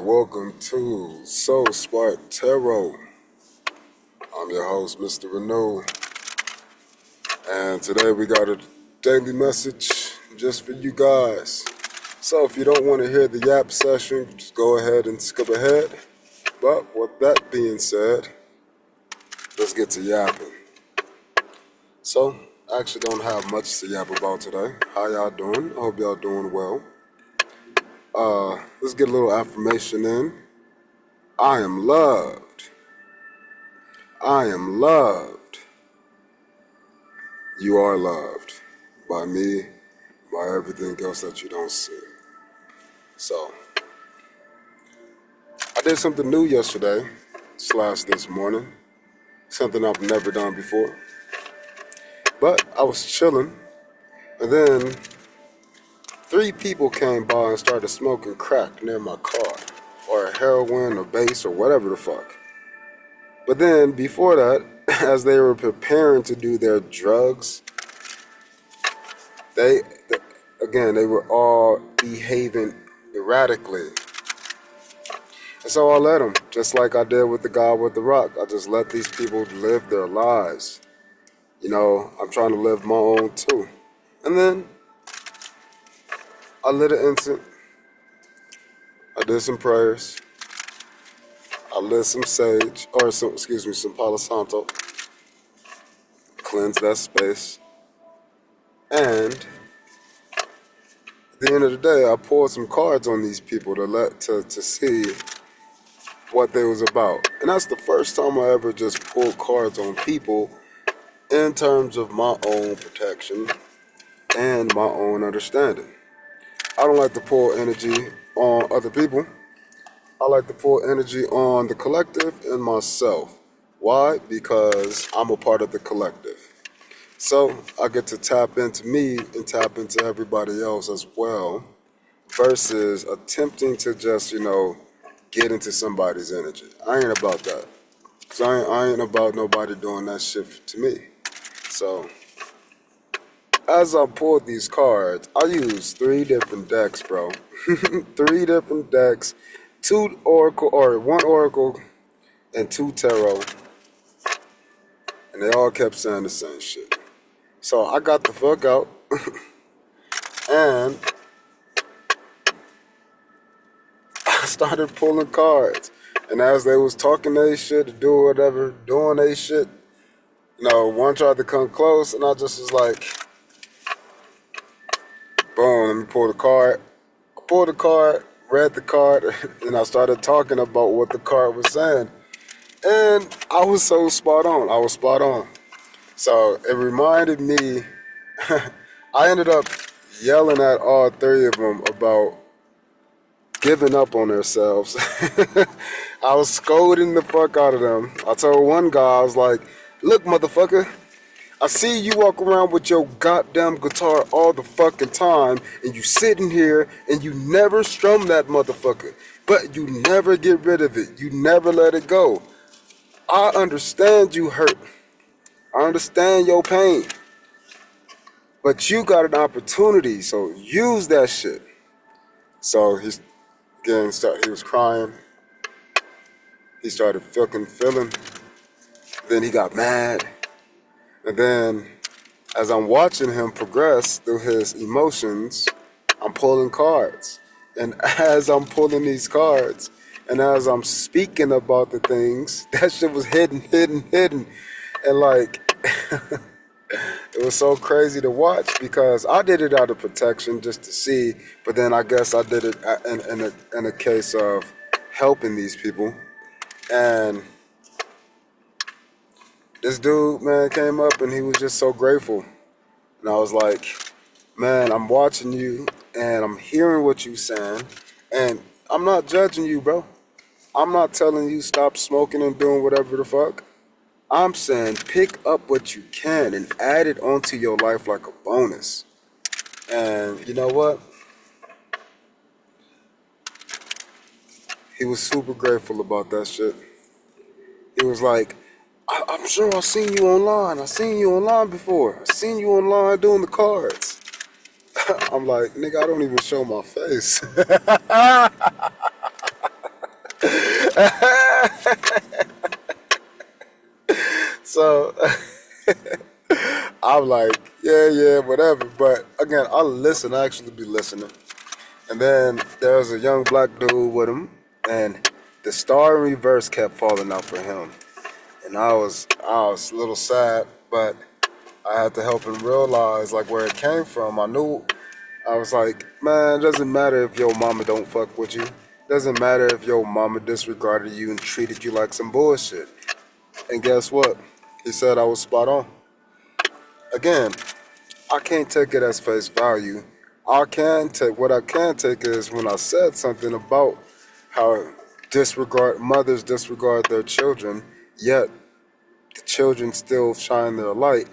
welcome to Spark Tarot. I'm your host, Mr. Renew, and today we got a daily message just for you guys. So if you don't want to hear the yap session, just go ahead and skip ahead. But with that being said, let's get to yapping. So, I actually don't have much to yap about today. How y'all doing? I hope y'all doing well. Let's get a little affirmation in. I am loved. I am loved. You are loved by me, by everything else that you don't see. So, I did something new yesterday, / this morning. Something I've never done before. But I was chilling, and then 3 people came by and started smoking crack near my car, or heroin, or base, or whatever the fuck. But then, before that, as they were preparing to do their drugs, they were all behaving erratically. And so I let them, just like I did with the guy with the rock. I just let these people live their lives. You know, I'm trying to live my own too. And then I lit an incense. I did some prayers. I lit some sage, some Palo Santo. Cleanse that space. And at the end of the day, I poured some cards on these people to see what they was about. And that's the first time I ever just pulled cards on people in terms of my own protection and my own understanding. I don't like to pull energy on other people. I like to pull energy on the collective and myself. Why? Because I'm a part of the collective. So I get to tap into me and tap into everybody else as well, versus attempting to just, get into somebody's energy. I ain't about that. Cause I ain't about nobody doing that shit to me. So as I pulled these cards, I used 3 different decks, bro. 3 different decks, 1 oracle and 2 tarot. And they all kept saying the same shit. So I got the fuck out and I started pulling cards. And as they was talking their shit to do whatever, doing their shit, one tried to come close and I just was like, boom, let me pull the card. I pulled the card, read the card, and I started talking about what the card was saying. And I was so spot on. I was spot on. So it reminded me, I ended up yelling at all 3 of them about giving up on themselves. I was scolding the fuck out of them. I told one guy, I was like, look, motherfucker, I see you walk around with your goddamn guitar all the fucking time, and you sitting here and you never strum that motherfucker, but you never get rid of it. You never let it go. I understand you hurt. I understand your pain. But you got an opportunity, so use that shit. So he was crying. He started fucking feeling. Then he got mad. And then, as I'm watching him progress through his emotions, I'm pulling cards. And as I'm pulling these cards, and as I'm speaking about the things, that shit was hidden. And like, it was so crazy to watch because I did it out of protection just to see, but then I guess I did it in a case of helping these people. And this dude, man, came up and he was just so grateful. And I was like, man, I'm watching you and I'm hearing what you're saying. And I'm not judging you, bro. I'm not telling you stop smoking and doing whatever the fuck. I'm saying pick up what you can and add it onto your life like a bonus. And you know what? He was super grateful about that shit. He was like, I'm sure I've seen you online. I've seen you online before. I've seen you online doing the cards. I'm like, nigga, I don't even show my face. So I'm like, yeah, whatever. But again, I listen. I actually be listening. And then there was a young black dude with him, and the star in reverse kept falling out for him. And I was a little sad, but I had to help him realize like where it came from. I was like, man, it doesn't matter if your mama don't fuck with you. Doesn't matter if your mama disregarded you and treated you like some bullshit. And guess what? He said I was spot on. Again, I can't take it as face value. What I can take is when I said something about how mothers disregard their children, yet the children still shine their light.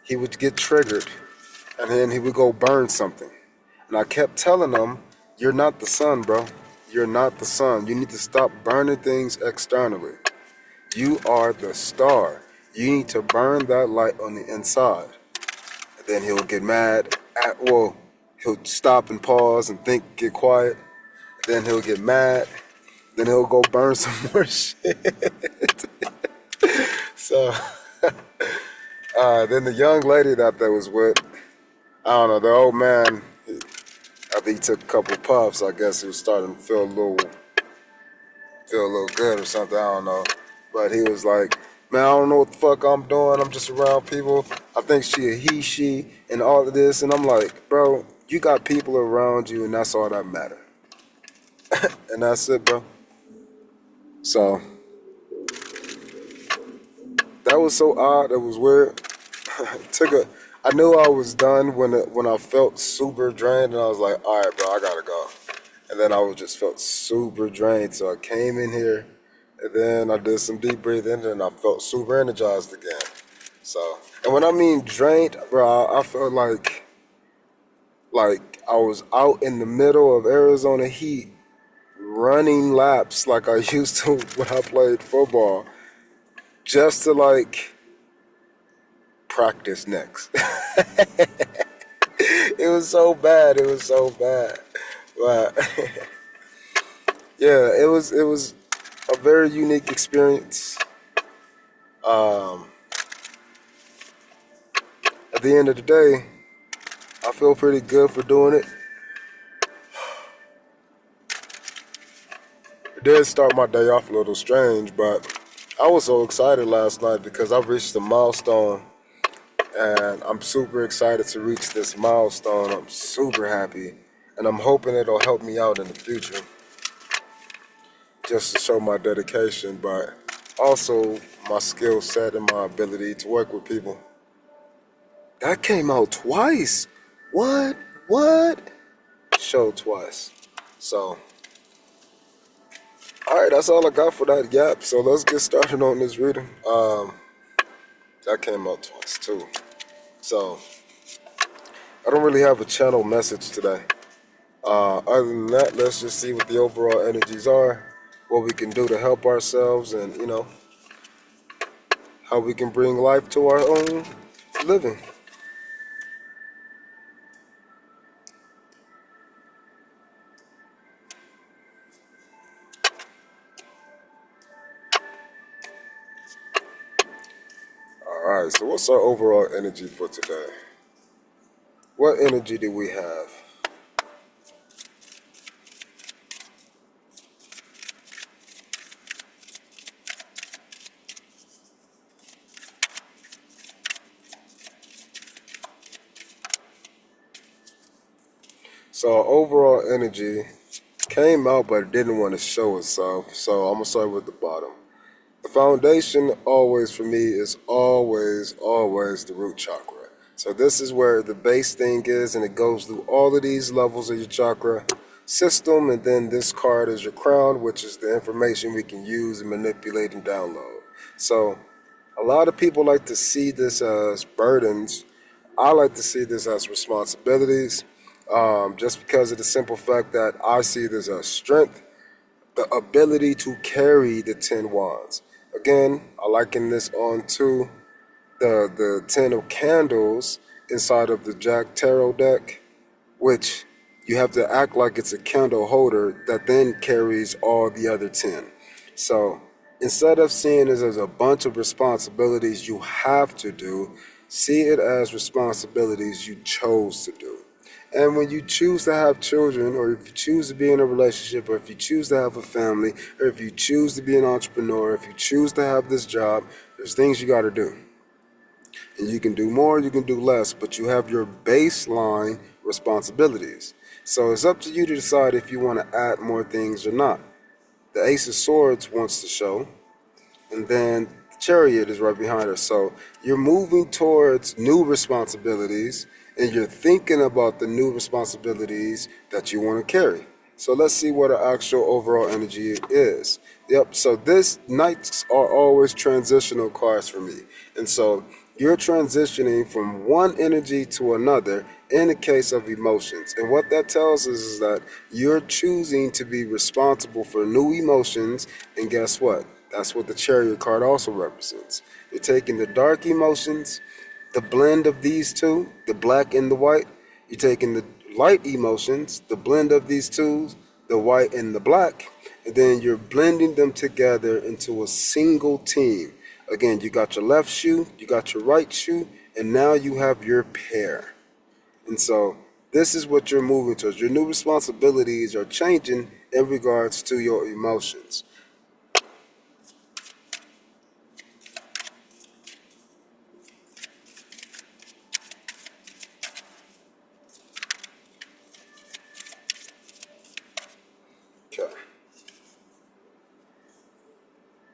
He would get triggered, and then he would go burn something. And I kept telling him, "You're not the sun, bro. You're not the sun. You need to stop burning things externally. You are the star. You need to burn that light on the inside." Then he'll get mad. He'll stop and pause and think, get quiet. Then he'll get mad. Then he'll go burn some more shit. So, then the young lady that they was with, I don't know, the old man, I think he took a couple puffs. I guess he was starting to feel a little good or something. I don't know. But he was like, man, I don't know what the fuck I'm doing. I'm just around people. I think she a he, she, and all of this. And I'm like, bro, you got people around you, and that's all that matter. And that's it, bro. So that was so odd. It was weird. I knew I was done when I felt super drained, and I was like, all right, bro, I gotta go. And then just felt super drained. So I came in here, and then I did some deep breathing, and I felt super energized again. So, and when I mean drained, bro, I felt like I was out in the middle of Arizona heat, running laps like I used to when I played football, just to like practice next. It was so bad. It was so bad. But yeah, it was a very unique experience. At the end of the day, I feel pretty good for doing it. It did start my day off a little strange, but I was so excited last night because I reached a milestone, and I'm super excited to reach this milestone. I'm super happy, and I'm hoping it'll help me out in the future just to show my dedication, but also my skill set and my ability to work with people. That came out twice. What? What? Showed twice. So, all right, that's all I got for that gap. So let's get started on this reading. That came out twice too. So I don't really have a channel message today. Other than that, let's just see what the overall energies are, what we can do to help ourselves, and how we can bring life to our own living. All right, so what's our overall energy for today? What energy do we have? So our overall energy came out but it didn't want to show itself. So I'm going to start with the bottom. The foundation always for me is always the root chakra. So this is where the base thing is, and it goes through all of these levels of your chakra system, and then this card is your crown, which is the information we can use and manipulate and download. So a lot of people like to see this as burdens. I like to see this as responsibilities, just because of the simple fact that I see this as strength, the ability to carry the 10 wands. Again, I liken this on to the 10 of candles inside of the Jack Tarot deck, which You have to act like it's a candle holder that then carries all the other 10. So instead of seeing it as a bunch of responsibilities you have to do, see it as responsibilities you chose to do. And when you choose to have children, or if you choose to be in a relationship, or if you choose to have a family, or if you choose to be an entrepreneur, if you choose to have this job, there's things you got to do. And you can do more, you can do less, but you have your baseline responsibilities. So it's up to you to decide if you want to add more things or not. The Ace of Swords wants to show, and then the Chariot is right behind her. So you're moving towards new responsibilities, and you're thinking about the new responsibilities that you want to carry. So let's see what our actual overall energy is. Yep, so this Knights are always transitional cards for me. And so you're transitioning from one energy to another in the case of emotions. And what that tells us is that you're choosing to be responsible for new emotions. And guess what? That's what the Chariot card also represents. You're taking the dark emotions, the blend of these two, the black and the white. You're taking the light emotions, the blend of these two, the white and the black, and then you're blending them together into a single team. Again, you got your left shoe, you got your right shoe, and now you have your pair. And so this is what you're moving towards. Your new responsibilities are changing in regards to your emotions. Okay.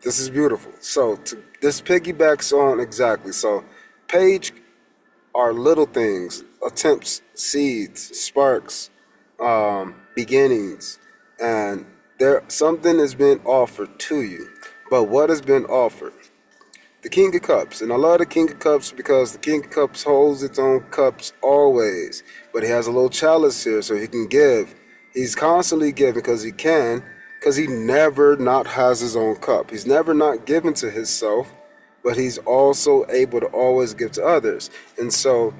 This is beautiful. So this piggybacks on exactly. So page are little things, attempts, seeds, sparks, beginnings, and there something has been offered to you. But what has been offered? The King of Cups. And I love the King of Cups because the King of Cups holds its own cups always. But he has a little chalice here so he can give. He's constantly giving because he can, because he never not has his own cup. He's never not given to himself, but he's also able to always give to others. And so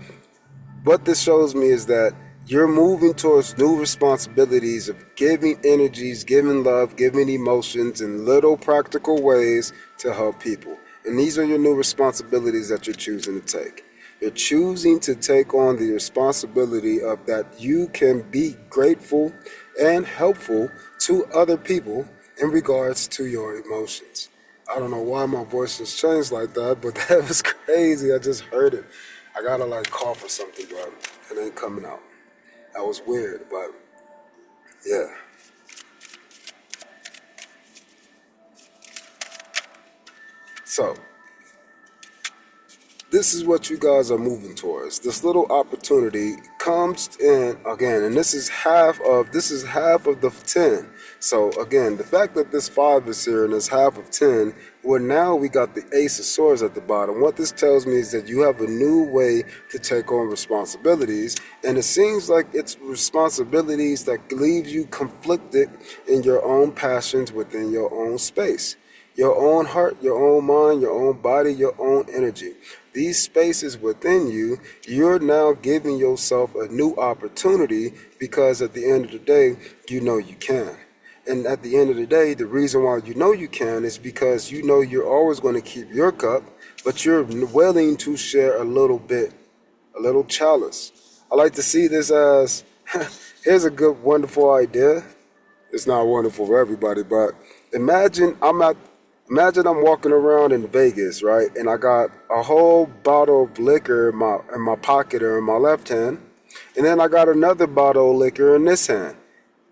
what this shows me is that you're moving towards new responsibilities of giving energies, giving love, giving emotions in little practical ways to help people. And these are your new responsibilities that you're choosing to take. You're choosing to take on the responsibility of that you can be grateful and helpful to other people in regards to your emotions. I don't know why my voice has changed like that, but that was crazy. I just heard it. I gotta like cough or something, but it ain't coming out. That was weird, but yeah. So this is what you guys are moving towards. This little opportunity comes in again, and this is half of the 10. So again, the fact that this 5 is here and it's half of 10, well, now we got the Ace of Swords at the bottom. What this tells me is that you have a new way to take on responsibilities, and it seems like it's responsibilities that leave you conflicted in your own passions within your own space. Your own heart, your own mind, your own body, your own energy. These spaces within you, you're now giving yourself a new opportunity because at the end of the day, you know you can. And at the end of the day, the reason why you know you can is because you know you're always going to keep your cup, but you're willing to share a little bit, a little chalice. I like to see this as, here's a good, wonderful idea. It's not wonderful for everybody, but imagine I'm walking around in Vegas, right? And I got a whole bottle of liquor in my pocket or in my left hand. And then I got another bottle of liquor in this hand.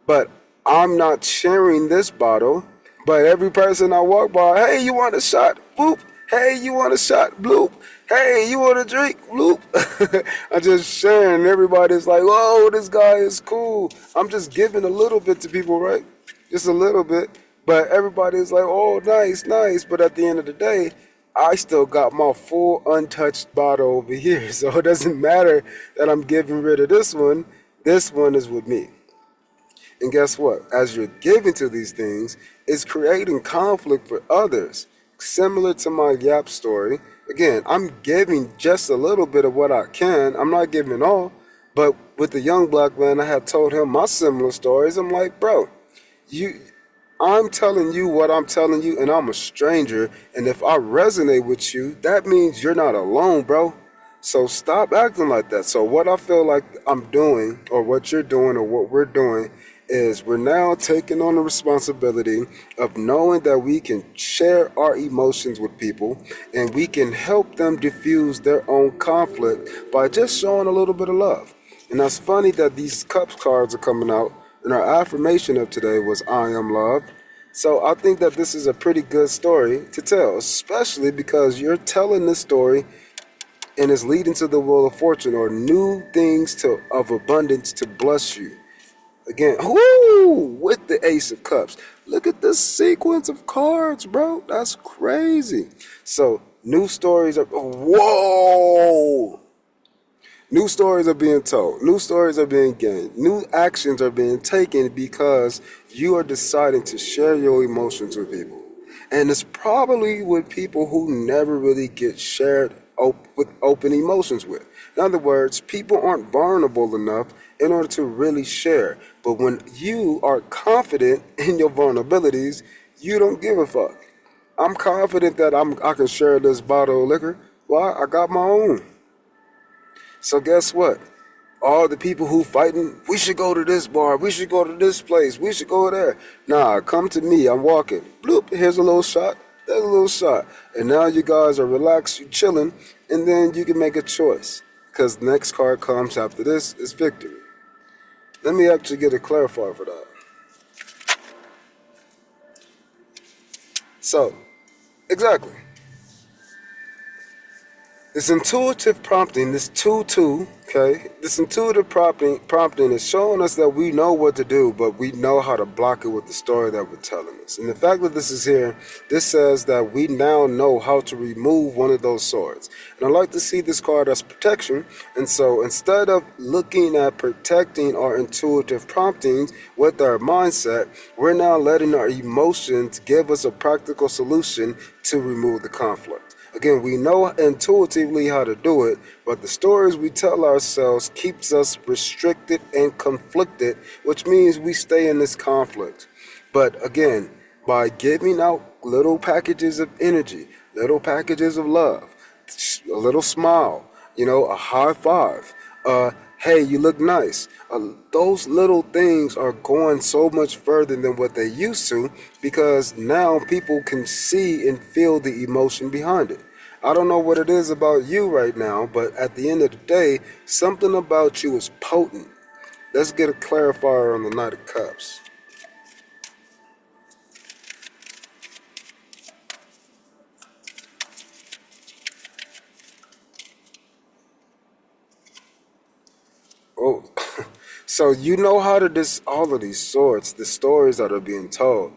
But I'm not sharing this bottle. But every person I walk by, hey, you want a shot? Whoop. Hey, you want a shot? Bloop. Hey, you want a drink? Bloop. I'm just sharing. Everybody's like, whoa, this guy is cool. I'm just giving a little bit to people, right? Just a little bit. But everybody's like, oh, nice, nice. But at the end of the day, I still got my full untouched bottle over here. So it doesn't matter that I'm getting rid of this one. This one is with me. And guess what? As you're giving to these things, it's creating conflict for others. Similar to my Yap story. Again, I'm giving just a little bit of what I can. I'm not giving all. But with the young black man, I had told him my similar stories. I'm like, bro, you I'm telling you what I'm telling you, and I'm a stranger, and if I resonate with you, that means you're not alone, bro. So stop acting like that. So what I feel like I'm doing, or what you're doing, or what we're doing, is we're now taking on the responsibility of knowing that we can share our emotions with people, and we can help them diffuse their own conflict by just showing a little bit of love. And that's funny that these cups cards are coming out, and our affirmation of today was I am loved. So I think that this is a pretty good story to tell, especially because you're telling this story and it's leading to the wheel of fortune, or new things of abundance to bless you. Again, whoo, with the Ace of Cups. Look at this sequence of cards, bro. That's crazy. So new stories are, whoa. New stories are being told. New stories are being gained. New actions are being taken because you are deciding to share your emotions with people. And it's probably with people who never really get shared with open emotions with. In other words, people aren't vulnerable enough in order to really share. But when you are confident in your vulnerabilities, you don't give a fuck. I'm confident that I can share this bottle of liquor. Why? I got my own. So guess what? All the people who fighting, we should go to this bar, we should go to this place, we should go there. Nah, come to me, I'm walking. Bloop, here's a little shot, there's a little shot. And now you guys are relaxed, you chilling, and then you can make a choice. Because the next card comes after this is victory. Let me actually get a clarifier for that. So, exactly. This intuitive prompting, this 2-2, okay? This intuitive prompting is showing us that we know what to do, but we know how to block it with the story that we're telling us. And the fact that this is here, this says that we now know how to remove one of those swords. And I like to see this card as protection. And so instead of looking at protecting our intuitive promptings with our mindset, we're now letting our emotions give us a practical solution to remove the conflict. Again, we know intuitively how to do it, but the stories we tell ourselves keeps us restricted and conflicted, which means we stay in this conflict. But again, by giving out little packages of energy, little packages of love, a little smile, a high five, hey, you look nice. Those little things are going so much further than what they used to, because now people can see and feel the emotion behind it. I don't know what it is about you right now, but at the end of the day, something about you is potent. Let's get a clarifier on the Knight of Cups. Oh, so you know how to all of these swords, the stories that are being told.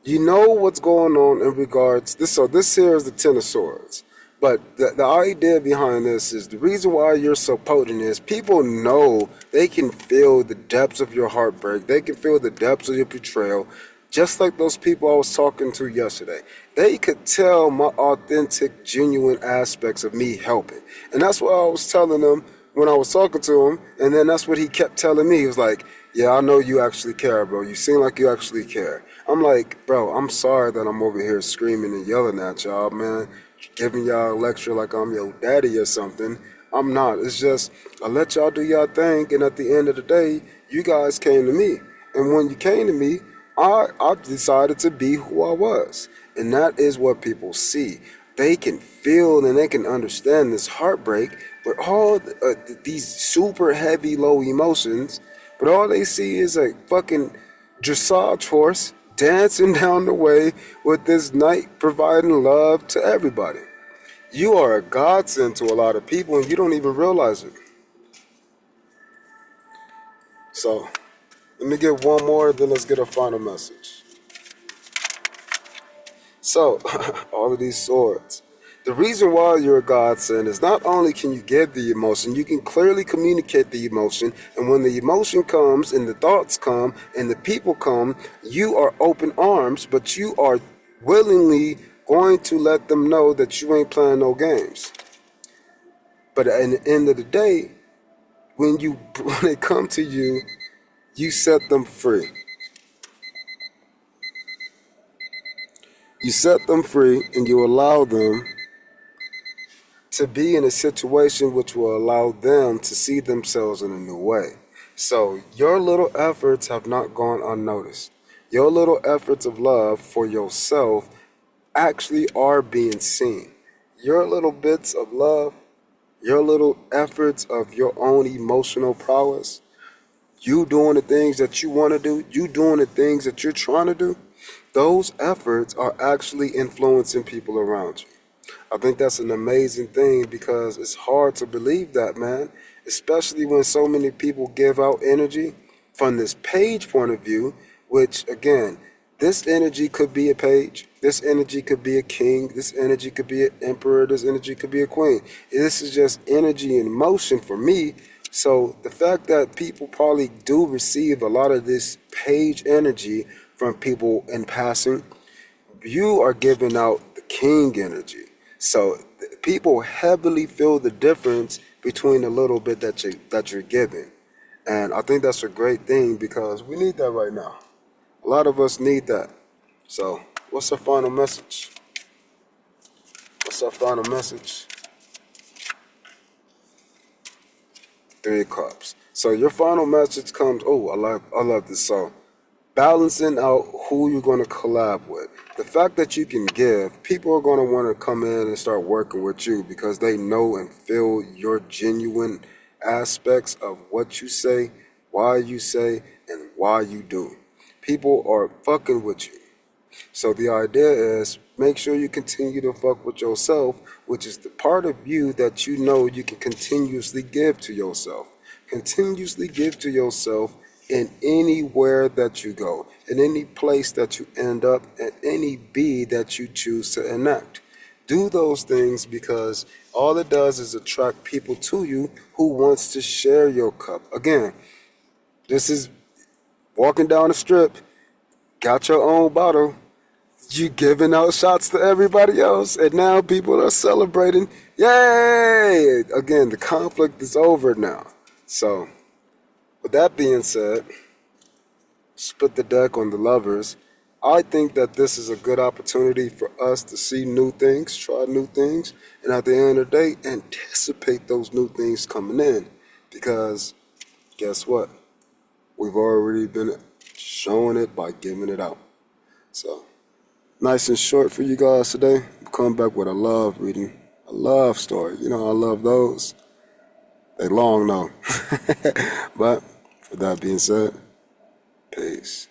You know what's going on in regards this. So this here is the Ten of Swords. But the idea behind this is the reason why you're so potent is people know they can feel the depths of your heartbreak. They can feel the depths of your betrayal. Just like those people I was talking to yesterday. They could tell my authentic, genuine aspects of me helping. And that's what I was telling them when I was talking to him. And then that's what he kept telling me. He was like, yeah, I know you actually care, bro. You seem like you actually care. I'm like, bro, I'm sorry that I'm over here screaming and yelling at y'all, man. Giving y'all a lecture like I'm your daddy or something. I'm not. It's just, I let y'all do y'all thing, and at the end of the day, you guys came to me. And when you came to me, I decided to be who I was. And that is what people see. They can feel and they can understand this heartbreak, but all these super heavy, low emotions, but all they see is a fucking dressage horse dancing down the way with this knight providing love to everybody. You are a godsend to a lot of people and you don't even realize it. So, let me get one more, then let's get a final message. So, all of these swords. The reason why you're a godsend is not only can you give the emotion, you can clearly communicate the emotion. And when the emotion comes and the thoughts come and the people come, you are open arms, but you are willingly going to let them know that you ain't playing no games. But at the end of the day, when they come to you, you set them free. You set them free and you allow them to be in a situation which will allow them to see themselves in a new way. So your little efforts have not gone unnoticed. Your little efforts of love for yourself actually are being seen. Your little bits of love, your little efforts of your own emotional prowess, you doing the things that you want to do, you doing the things that you're trying to do, those efforts are actually influencing people around you. I think that's an amazing thing because it's hard to believe that, man, especially when so many people give out energy from this page point of view, which, again, this energy could be a page, this energy could be a king, this energy could be an emperor, this energy could be a queen. This is just energy in motion for me. So the fact that people probably do receive a lot of this page energy from people in passing, you are giving out the king energy. So people heavily feel the difference between the little bit that you're giving. And I think that's a great thing because we need that right now. A lot of us need that. So what's our final message? What's our final message? 3 of Cups. So your final message comes, I love this. So balancing out who you're going to collab with. The fact that you can give, people are going to want to come in and start working with you because they know and feel your genuine aspects of what you say, why you say, and why you do. People are fucking with you. So the idea is make sure you continue to fuck with yourself, which is the part of you that you know you can continuously give to yourself. Continuously give to yourself in anywhere that you go, in any place that you end up, and any be that you choose to enact. Do those things because all it does is attract people to you who wants to share your cup. Again, this is walking down the strip, got your own bottle, you giving out shots to everybody else, and now people are celebrating. Yay! Again, the conflict is over now. So, with that being said, split the deck on the lovers. I think that this is a good opportunity for us to see new things, try new things, and at the end of the day, anticipate those new things coming in. Because guess what? We've already been showing it by giving it out. So, nice and short for you guys today. Come back with a love reading, a love story. You know, I love those. They long though. But with that being said, peace.